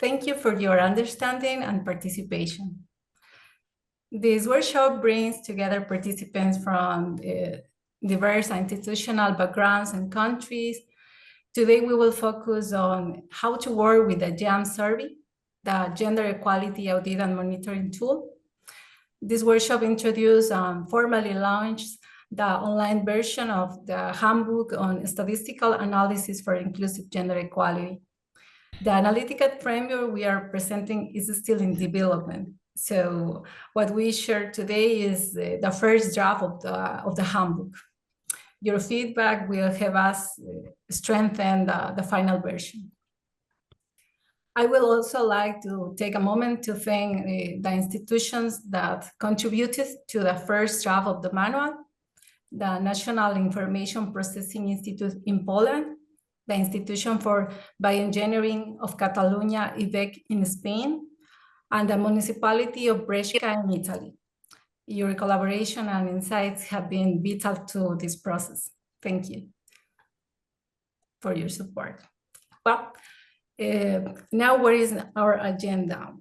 Thank you for your understanding and participation. This workshop brings together participants from diverse institutional backgrounds and countries. Today, we will focus on how to work with the GEAM survey, the Gender Equality Audit and Monitoring Tool. This workshop introduced and formally launched the online version of the handbook on statistical analysis for inclusive gender equality. The analytical framework we are presenting is still in development. So what we share today is the first draft of the handbook. Your feedback will help us strengthen the final version. I will also like to take a moment to thank the institutions that contributed to the first draft of the manual: the National Information Processing Institute in Poland, the Institution for Bioengineering of Catalonia, IBEC in Spain, and the Municipality of Brescia in Italy. Your collaboration and insights have been vital to this process. Thank you for your support. Well, now what is our agenda?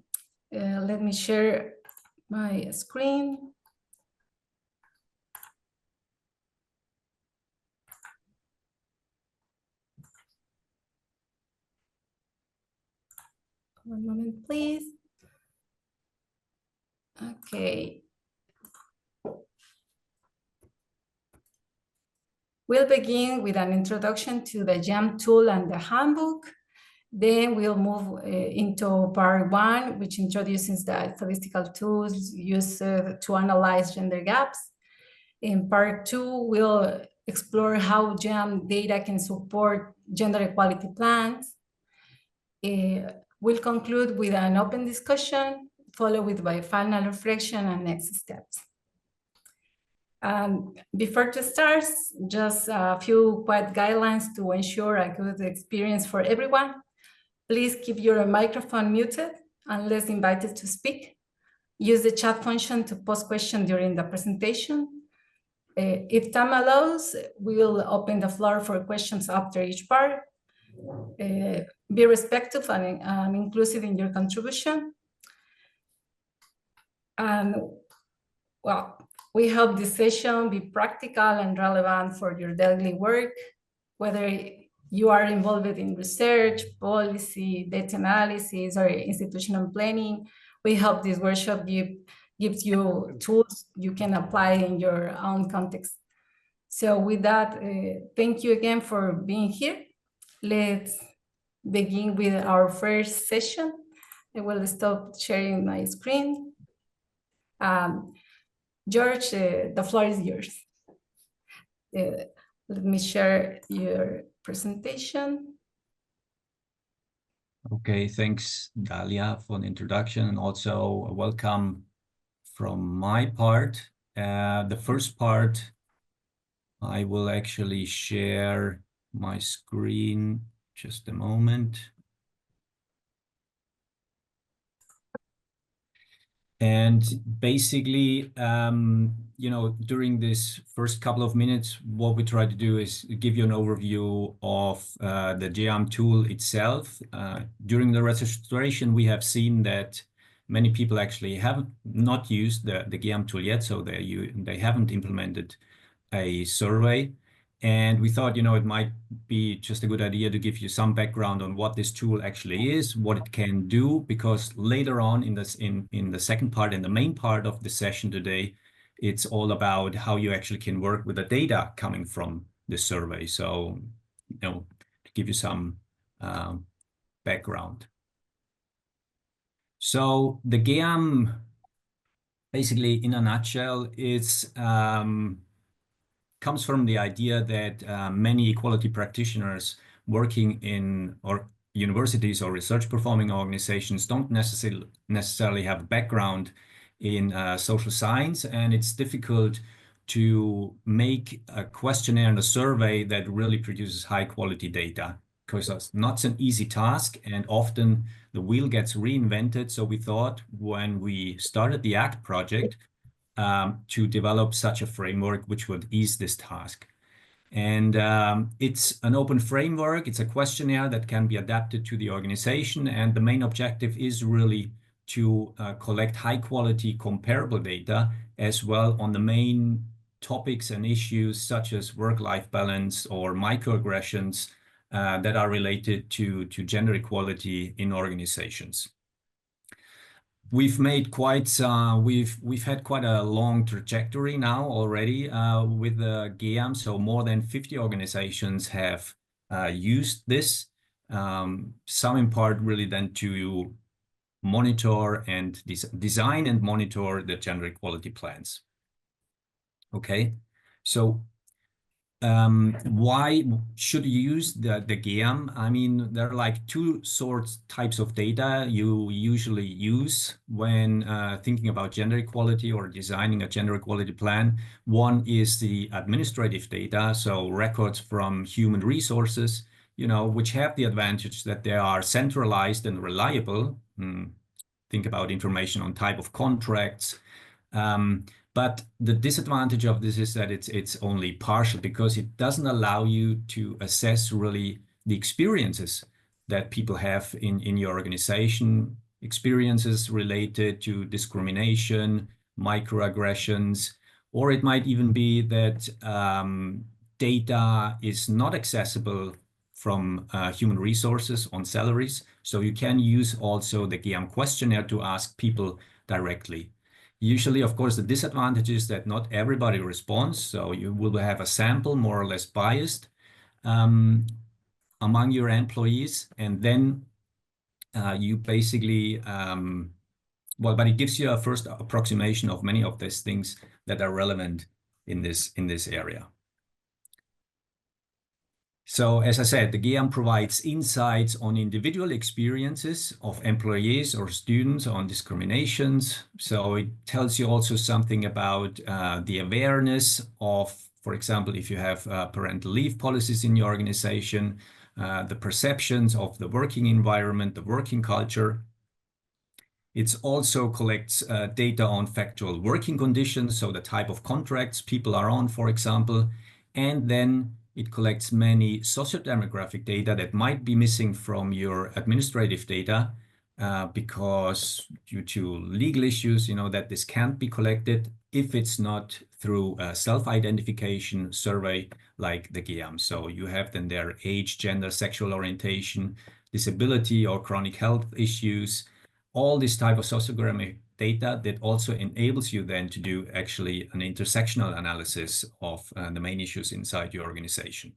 Let me share my screen. One moment, please. Okay. We'll begin with an introduction to the GEAM tool and the handbook. Then we'll move into part one, which introduces the statistical tools used to analyze gender gaps. In part two, we'll explore how GEAM data can support gender equality plans. We'll conclude with an open discussion, followed by final reflection and next steps. Before to start, just a few quick guidelines to ensure a good experience for everyone. Please keep your microphone muted unless invited to speak. Use the chat function to post questions during the presentation. If time allows, we will open the floor for questions after each part. Be respectful and inclusive in your contribution. And well, we hope this session be practical and relevant for your daily work, whether you are involved in research, policy, data analysis, or institutional planning. We hope this workshop gives you tools you can apply in your own context. So with that, thank you again for being here. Let's begin with our first session. I will stop sharing my screen. George, the floor is yours. Let me share your presentation. Okay, thanks, Dalia, for the introduction, and also a welcome from my part. The first part, I will actually share my screen. Just a moment. And basically, you know, during this first couple of minutes, what we try to do is give you an overview of the GEAM tool itself. During the registration, we have seen that many people actually have not used the GEAM tool yet, so they haven't implemented a survey. And we thought, you know, it might be just a good idea to give you some background on what this tool actually is, what it can do, because later on in the second part, in the main part of the session today, it's all about how you actually can work with the data coming from the survey. So, you know, to give you some background. So the GEAM, basically in a nutshell, it's comes from the idea that many equality practitioners working in universities or research performing organizations don't necessarily have a background in social science, and it's difficult to make a questionnaire and a survey that really produces high quality data, because that's not an easy task, and often the wheel gets reinvented. So we thought, when we started the ACT project, to develop such a framework which would ease this task. And it's an open framework. It's a questionnaire that can be adapted to the organization. And the main objective is really to collect high quality comparable data as well on the main topics and issues such as work-life balance or microaggressions that are related to gender equality in organizations. We've had quite a long trajectory now already with the GEAM. So more than 50 organizations have used this, some in part really then to monitor and design and monitor the gender equality plans. Okay, so why should you use the GEAM? I mean, there are like two types of data you usually use when thinking about gender equality or designing a gender equality plan. One is the administrative data, so records from human resources, which have the advantage that they are centralized and reliable. Think about information on type of contracts. But the disadvantage of this is that it's only partial because it doesn't allow you to assess really the experiences that people have in your organization, experiences related to discrimination, microaggressions, or it might even be that data is not accessible from human resources on salaries. So you can use also the GEAM questionnaire to ask people directly. Usually, of course, the disadvantage is that not everybody responds. So you will have a sample more or less biased among your employees. And then you basically, but it gives you a first approximation of many of these things that are relevant in this area. So as I said, the GEAM provides insights on individual experiences of employees or students on discriminations. So it tells you also something about the awareness of, for example, if you have parental leave policies in your organization, the perceptions of the working environment, the working culture. It also collects data on factual working conditions, so the type of contracts people are on, for example, and then it collects many sociodemographic data that might be missing from your administrative data because due to legal issues, that this can't be collected if it's not through a self-identification survey like the GEAM. So you have then their age, gender, sexual orientation, disability or chronic health issues, all this type of sociodemographic data that also enables you then to do actually an intersectional analysis of the main issues inside your organization.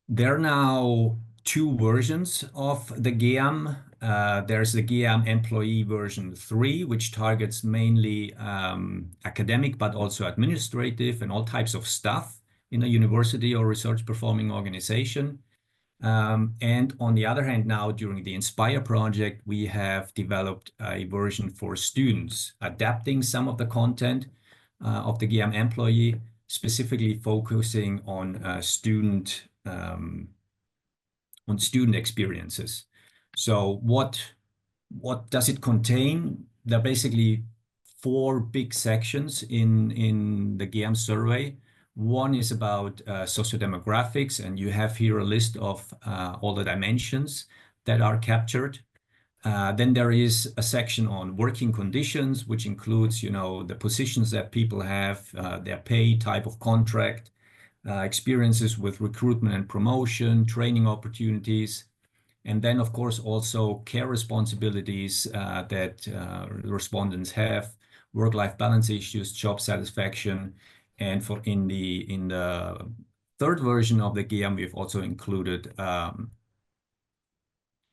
There are now two versions of the GEAM. There's the GEAM employee version 3, which targets mainly academic, but also administrative and all types of staff in a university or research performing organization. And on the other hand, now during the Inspire project, we have developed a version for students, adapting some of the content of the GEAM employee, specifically focusing on student experiences. So what does it contain? There are basically 4 big sections in the GEAM survey. One is about sociodemographics, and you have here a list of all the dimensions that are captured. Then there is a section on working conditions, which includes, the positions that people have, their pay, type of contract, experiences with recruitment and promotion, training opportunities, and then, of course, also care responsibilities that respondents have, work-life balance issues, job satisfaction. And in the third version of the GEAM, we've also included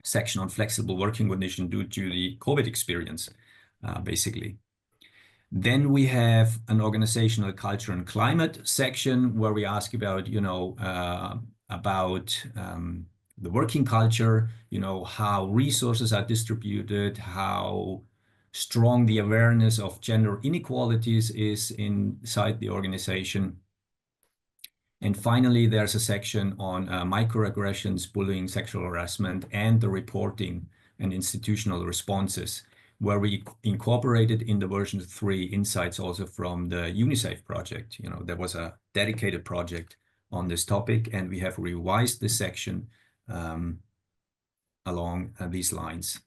section on flexible working condition due to the COVID experience, basically. Then we have an organizational culture and climate section where we ask about, the working culture, how resources are distributed, how strong the awareness of gender inequalities is inside the organization. And finally, there's a section on microaggressions, bullying, sexual harassment, and the reporting and institutional responses. where we incorporated in the version 3 insights also from the UNICEF project. You know, there was a dedicated project on this topic, and we have revised this section along these lines.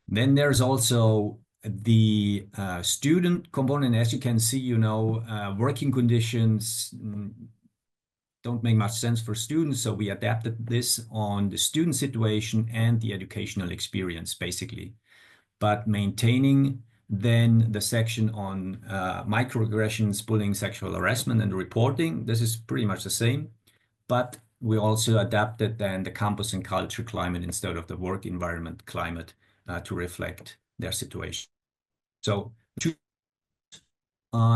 Then there's also the student component. As you can see, you know, working conditions don't make much sense for students, so we adapted this on the student situation and the educational experience, basically. But maintaining then the section on microaggressions, bullying, sexual harassment, and reporting, this is pretty much the same. But we also adapted then the campus and culture climate instead of the work environment climate to reflect their situation. So two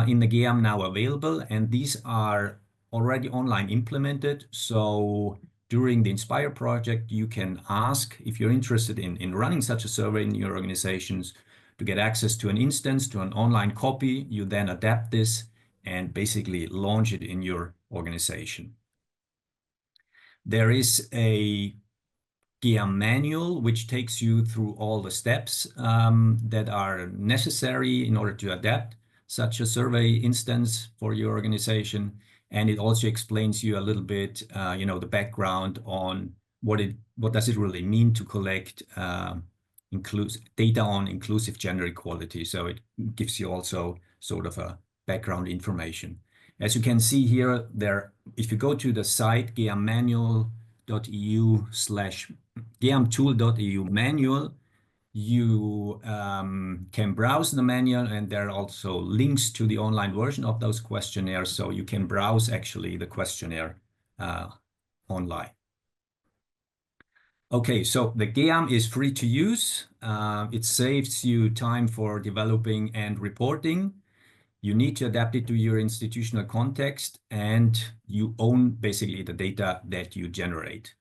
in the GEAM now available, and these are already online implemented. So during the Inspire project, you can ask if you're interested in running such a survey in your organizations to get access to an instance, to an online copy. You then adapt this and basically launch it in your organization. There is a GEAM manual, which takes you through all the steps that are necessary in order to adapt such a survey instance for your organization. And it also explains you a little bit, you know, the background on what does it really mean to collect data on inclusive gender equality. So it gives you also sort of a background information. As you can see here, if you go to the site geammanual.eu/geamtool.eu manual, you can browse the manual, and there are also links to the online version of those questionnaires, so you can browse actually the questionnaire online. Okay, so the GEAM is free to use. It saves you time for developing and reporting. You need to adapt it to your institutional context, and you own basically the data that you generate.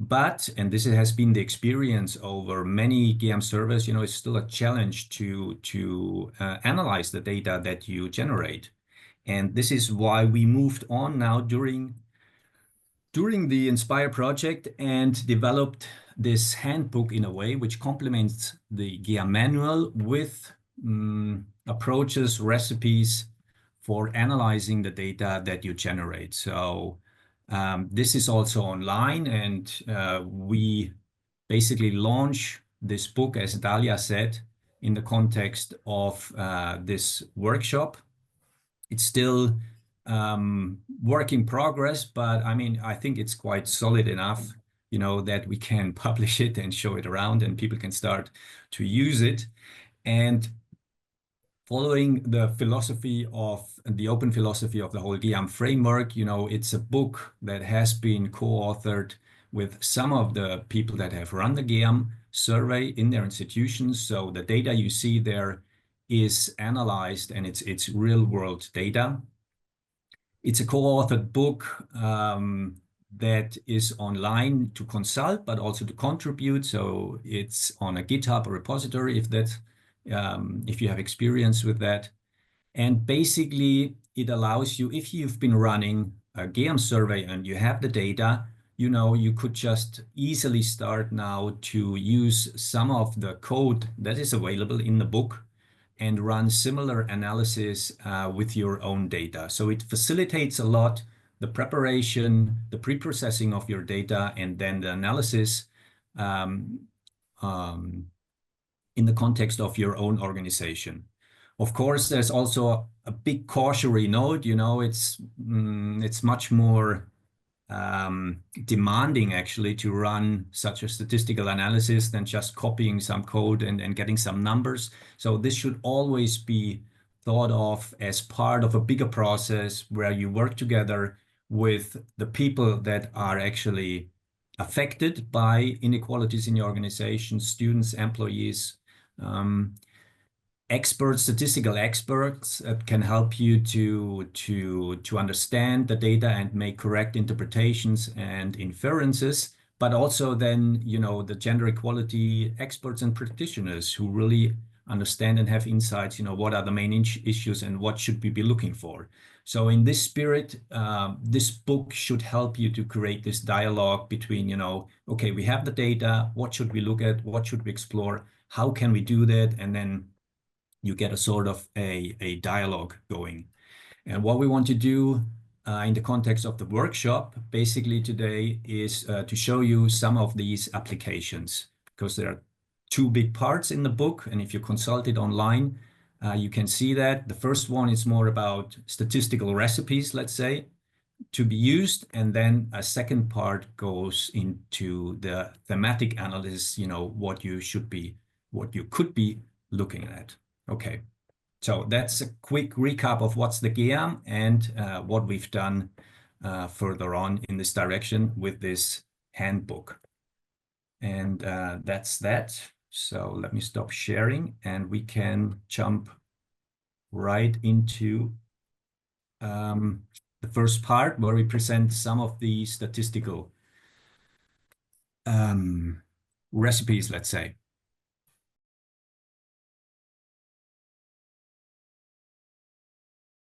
But, and this has been the experience over many GEAM surveys, you know, it's still a challenge to analyze the data that you generate. And this is why we moved on now during the Inspire project and developed this handbook in a way which complements the GEAM manual with approaches, recipes for analyzing the data that you generate. So this is also online, and we basically launch this book, as Dalia said, in the context of this workshop. It's still work in progress, but I mean, I think it's quite solid enough, you know, that we can publish it and show it around and people can start to use it. And following the philosophy of the open philosophy of the whole GEAM framework, you know, it's a book that has been co-authored with some of the people that have run the GEAM survey in their institutions. So the data you see there is analyzed, and it's real world data. It's a co-authored book that is online to consult, but also to contribute. So it's on a GitHub repository if you have experience with that. And basically it allows you, if you've been running a GEAM survey and you have the data, you know, you could just easily start now to use some of the code that is available in the book and run similar analysis with your own data. So it facilitates a lot the preparation, the pre-processing of your data, and then the analysis in the context of your own organization. Of course, there's also a big cautionary note. You know, it's much more demanding actually to run such a statistical analysis than just copying some code and getting some numbers. So this should always be thought of as part of a bigger process where you work together with the people that are actually affected by inequalities in your organization, students, employees, experts, statistical experts can help you to understand the data and make correct interpretations and inferences, but also then, you know, the gender equality experts and practitioners who really understand and have insights, you know, what are the main issues and what should we be looking for. So in this spirit, this book should help you to create this dialogue between, you know, okay, we have the data, what should we look at, what should we explore, how can we do that? And then you get a sort of a dialogue going. And what we want to do in the context of the workshop, basically today, is to show you some of these applications, because there are two big parts in the book. And if you consult it online, you can see that. The first one is more about statistical recipes, let's say, to be used. And then a second part goes into the thematic analysis, what you could be looking at. Okay. So that's a quick recap of what's the GEAM and what we've done further on in this direction with this handbook. And that's that. So let me stop sharing and we can jump right into the first part where we present some of the statistical recipes, let's say.